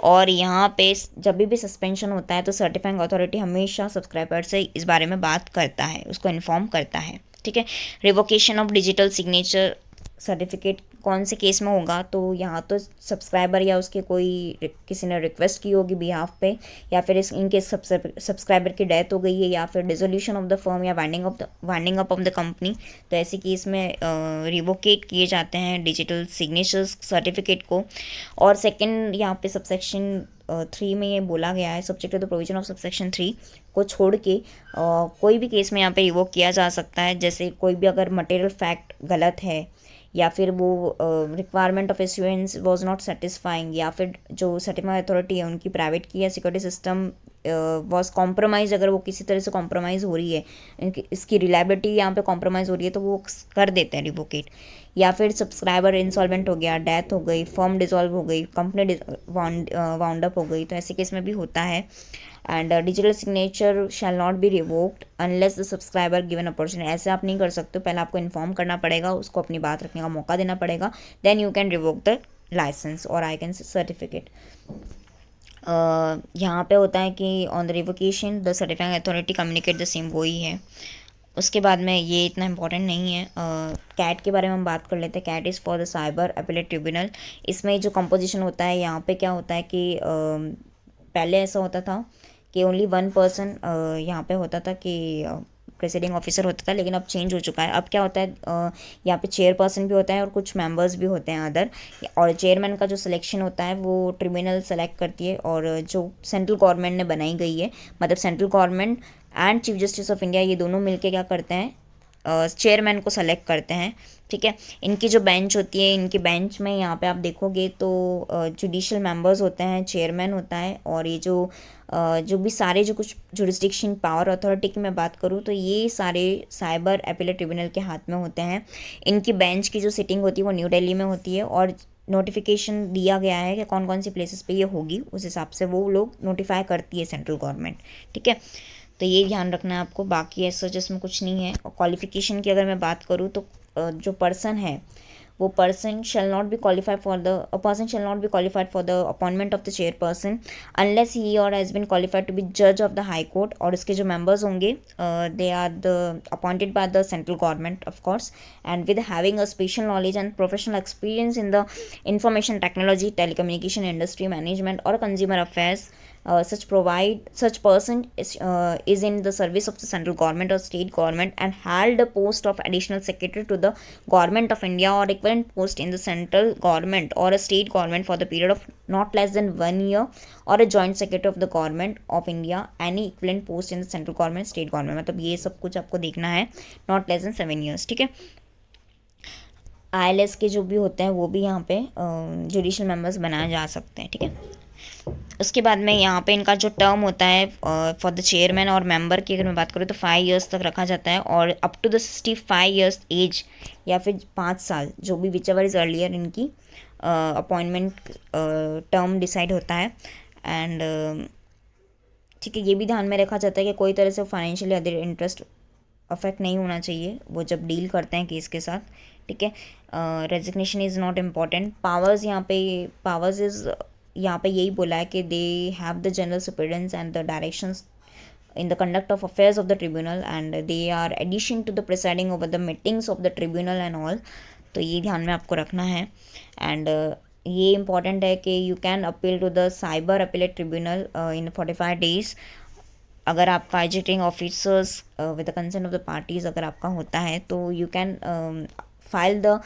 और यहाँ पे जब भी सस्पेंशन होता है तो सर्टिफाइंग अथॉरिटी हमेशा सब्सक्राइबर से इस बारे में बात करता है, उसको इन्फॉर्म करता है, ठीक है। Revocation of digital signature certificate कौन से केस में होगा, तो यहाँ तो सब्सक्राइबर या उसके कोई किसी ने रिक्वेस्ट की होगी बिहाफ पे, या फिर इनके सब्सक्राइबर की डेथ हो गई है, या फिर डिसोल्यूशन ऑफ द फर्म या winding up of the company, तो ऐसे केस में रिवोकेट किए जाते हैं डिजिटल सिग्नेचर्स सर्टिफिकेट को। और सेकेंड यहाँ पे सबसेक्शन 3 में ये बोला गया है, subject to the provision of subsection 3 को छोड़ के कोई भी केस में यहाँ पे रिवोक किया जा सकता है। जैसे कोई भी अगर मटेरियल फैक्ट गलत है, या फिर वो requirement of issuance was not satisfying, या फिर जो सर्टिफाइंग अथॉरिटी है उनकी प्राइवेट की या सिक्योरिटी सिस्टम वाज कॉम्प्रोमाइज़, अगर वो किसी तरह से कॉम्प्रोमाइज़ हो रही है, इसकी रिलायबिलिटी यहाँ पे कॉम्प्रोमाइज़ हो रही है तो वो कर देते हैं रिवोकेट। या फिर सब्सक्राइबर इंसॉल्वेंट हो गया, डेथ हो गई, फर्म डिसॉल्व हो गई, कंपनी वाउंड अप हो गई, तो ऐसे केस में भी होता है। And digital signature shell not B revoked unless the subscriber given opportunity. ऐसे आप नहीं कर सकते, पहले आपको इन्फॉर्म करना पड़ेगा, उसको अपनी बात रखने का मौका देना पड़ेगा, then you can revoke the licence और आई कैन सर्टिफिकेट। यहाँ पे होता है कि on the revocation the certifying authority communicate the same, वही है। उसके बाद में ये इतना इंपॉर्टेंट नहीं है। कैट के बारे में हम बात कर लेते हैं। CAT is for the cyber appellate tribunal. इसमें जो कंपोजिशन होता है, यहाँ पे क्या होता है कि पहले ऐसा होता था कि ओनली 1 पर्सन यहाँ पे होता था कि प्रेसिडिंग ऑफिसर होता था, लेकिन अब चेंज हो चुका है। अब क्या होता है, यहाँ पे चेयरपर्सन भी होता है और कुछ मेंबर्स भी होते हैं अदर। और चेयरमैन का जो सिलेक्शन होता है वो ट्रिब्यूनल सेलेक्ट करती है, और जो सेंट्रल गवर्नमेंट ने बनाई गई है, मतलब central government and chief justice of India, ये दोनों मिलके क्या करते हैं, चेयरमैन को सेलेक्ट करते हैं, ठीक है। इनकी जो बेंच होती है, इनके बेंच में यहाँ पे आप देखोगे तो जुडिशियल मेंबर्स होते हैं, चेयरमैन होता है, और ये जो भी सारे जो कुछ जुरिस्डिक्शन पावर अथॉरिटी की मैं बात करूँ तो ये सारे साइबर अपीलेट ट्रिब्यूनल के हाथ में होते हैं। इनकी बेंच की जो सिटिंग होती है वो न्यू दिल्ली में होती है, और नोटिफिकेशन दिया गया है कि कौन कौन सी प्लेसेस पे ये होगी, उस हिसाब से वो लोग नोटिफाई करती है सेंट्रल गवर्नमेंट, ठीक है। तो ये ध्यान रखना है आपको। बाकी ऐसा जिसमें कुछ नहीं है। और क्वालिफिकेशन की अगर मैं बात करूँ तो जो पर्सन है वो person shall not be qualified for the person shall not be qualified for the appointment of the chairperson unless he or has been qualified to be जज ऑफ द हाई कोर्ट। और इसके जो members होंगे they are the appointed by the central government of course, and with having a special knowledge and professional experience in the information technology, telecommunication industry, management or consumer affairs. Such person is in the service of the central government or state government and held a post of additional secretary to the government of India or equivalent post in the central government or a state government for the period of not less than 1 year, or a joint secretary of the government of India any equivalent post in the central government, state government। मतलब ये सब कुछ आपको देखना है, not less than 7 years, ठीक है। ILS के जो भी होते हैं वो भी यहाँ पे जुडिशियल मेंबर्स बनाए जा सकते हैं, ठीक है। उसके बाद में यहाँ पे इनका जो टर्म होता है फॉर द चेयरमैन और मेंबर की अगर मैं बात करूँ तो 5 इयर्स तक रखा जाता है, और up to the 65 years age, या फिर 5 साल, जो भी विच एवर इज अर्लियर इनकी अपॉइंटमेंट टर्म डिसाइड होता है। एंड ठीक है, ये भी ध्यान में रखा जाता है कि कोई तरह से फाइनेंशियली अदर इंटरेस्ट अफेक्ट नहीं होना चाहिए वो जब डील करते हैं केस के साथ, ठीक है। Resignation is not important. Powers यहाँ पे यही बोला है कि they have the general superintendence and the directions in the conduct of affairs of the tribunal and they are addition to the presiding over the meetings of the tribunal and all. तो ये ध्यान में आपको रखना है. And ये important है कि you can appeal to the cyber appellate tribunal in 45 days. अगर आपका educating officers with the consent of the parties अगर आपका होता है तो you can file the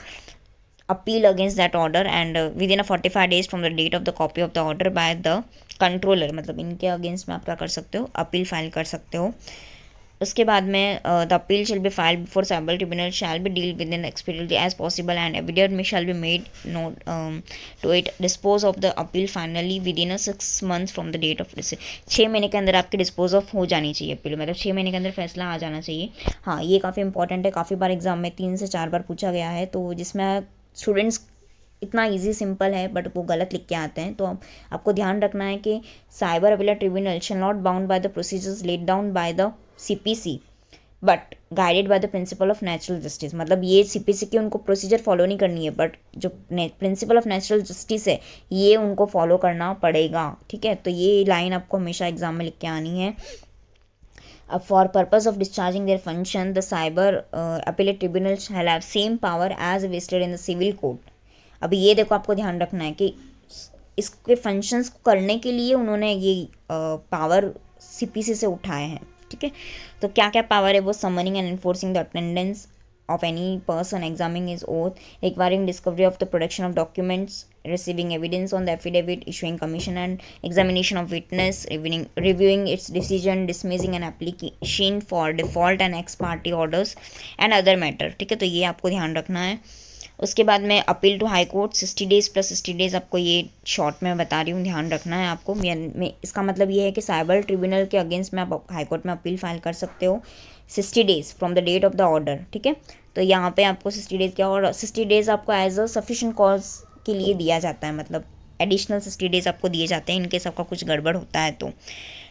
appeal against that order and within a 45 days from the date of the copy of the order by the controller. मतलब इनके against में आप क्या कर सकते हो, अपील फाइल कर सकते हो. उसके बाद में the appeal shall be filed before cyber tribunal shall be deal with in expediently as possible and evident में shall be made note to it dispose of the appeal finally within 6 months from the date of डिस. 6 महीने के अंदर आपके dispose of हो जानी चाहिए appeal, मतलब 6 महीने के अंदर फैसला आ जाना चाहिए. हाँ, ये काफ़ी इंपॉर्टेंट है. काफ़ी बार एग्जाम में 3 से 4 बार पूछा गया है, तो जिसमें स्टूडेंट्स इतना इजी सिंपल है बट वो गलत लिख के आते हैं. तो आपको ध्यान रखना है कि cyber appellate tribunal shall not bound by the procedures laid down by the CPC but guided by the principle of natural justice. मतलब ये CPC की उनको प्रोसीजर फॉलो नहीं करनी है, बट जो प्रिंसिपल ऑफ नेचुरल जस्टिस है ये उनको फॉलो करना पड़ेगा. ठीक है, तो ये लाइन आपको हमेशा एग्जाम में लिख के आनी है. For purpose of discharging their function, the cyber appellate tribunal shall have same power as vested in the civil court. अभी ये देखो, आपको ध्यान रखना है कि इसके फंक्शंस को करने के लिए उन्होंने ये पावर CPC से उठाए हैं. ठीक है, तो क्या क्या पावर है वो: summoning and enforcing the attendance of any person examining his oath, requiring discovery of the production of documents, receiving evidence on the affidavit, issuing commission and examination of witness, reviewing its decision, dismissing an application for default and ex parte orders and other matter. ठीक है, तो ये आपको ध्यान रखना है. उसके बाद में appeal to high court 60 days plus 60 days आपको ये शॉर्ट में बता रही हूँ, ध्यान रखना है आपको. इसका मतलब ये है कि साइबर ट्रिब्यूनल के अगेंस्ट में आप हाई कोर्ट में अपील फाइल कर सकते हो 60 days from the date of the order. ठीक है, तो यहाँ पे आपको 60 days क्या, और 60 days आपको एज अ सफिशिएंट कॉज के लिए दिया जाता है, मतलब एडिशनल 60 days आपको दिए जाते हैं इनकेस आपका कुछ गड़बड़ होता है तो.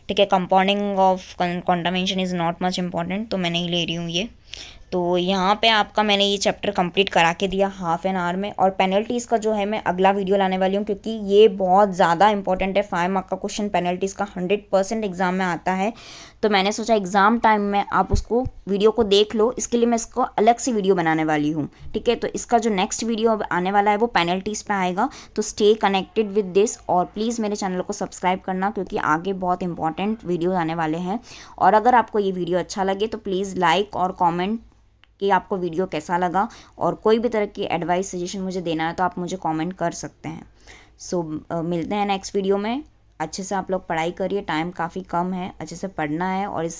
ठीक है, compounding of contamination is not much important, तो मैं नहीं ले रही हूँ ये. तो यहाँ पे आपका मैंने ये चैप्टर कंप्लीट करा के दिया हाफ एन आवर में. और पेनल्टीज़ का जो है मैं अगला वीडियो लाने वाली हूँ, क्योंकि ये बहुत ज़्यादा इंपॉर्टेंट है. 5 मार्क का क्वेश्चन पेनल्टीज़ का 100% एग्जाम में आता है. तो मैंने सोचा एग्ज़ाम टाइम में आप उसको वीडियो को देख लो, इसके लिए मैं इसको अलग से वीडियो बनाने वाली हूँ. ठीक है, तो इसका जो नेक्स्ट वीडियो आने वाला है वो पेनल्टीज़ पे आएगा. तो स्टे कनेक्टेड विद दिस और प्लीज़ मेरे चैनल को सब्सक्राइब करना, क्योंकि आगे बहुत इंपॉर्टेंट वीडियो आने वाले हैं. और अगर आपको ये वीडियो अच्छा लगे तो प्लीज़ लाइक और कॉमेंट कि आपको वीडियो कैसा लगा, और कोई भी तरह की एडवाइस सजेशन मुझे देना है तो आप मुझे कमेंट कर सकते हैं. सो मिलते हैं नेक्स्ट वीडियो में. अच्छे से आप लोग पढ़ाई करिए, टाइम काफ़ी कम है, अच्छे से पढ़ना है और इस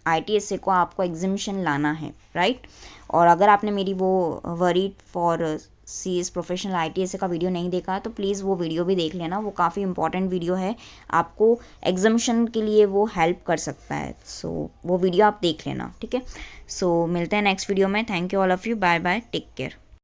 ITSA को आपको एग्जामिशन लाना है, राइट. और अगर आपने मेरी वो worried for CS professional ITSA का वीडियो नहीं देखा है तो प्लीज़ वो वीडियो भी देख लेना, वो काफ़ी इंपॉर्टेंट वीडियो है, आपको एग्जामिशन के लिए वो हेल्प कर सकता है. सो वो वीडियो आप देख लेना. ठीक है, सो मिलते हैं नेक्स्ट वीडियो में. Thank you all of you, bye bye, take care.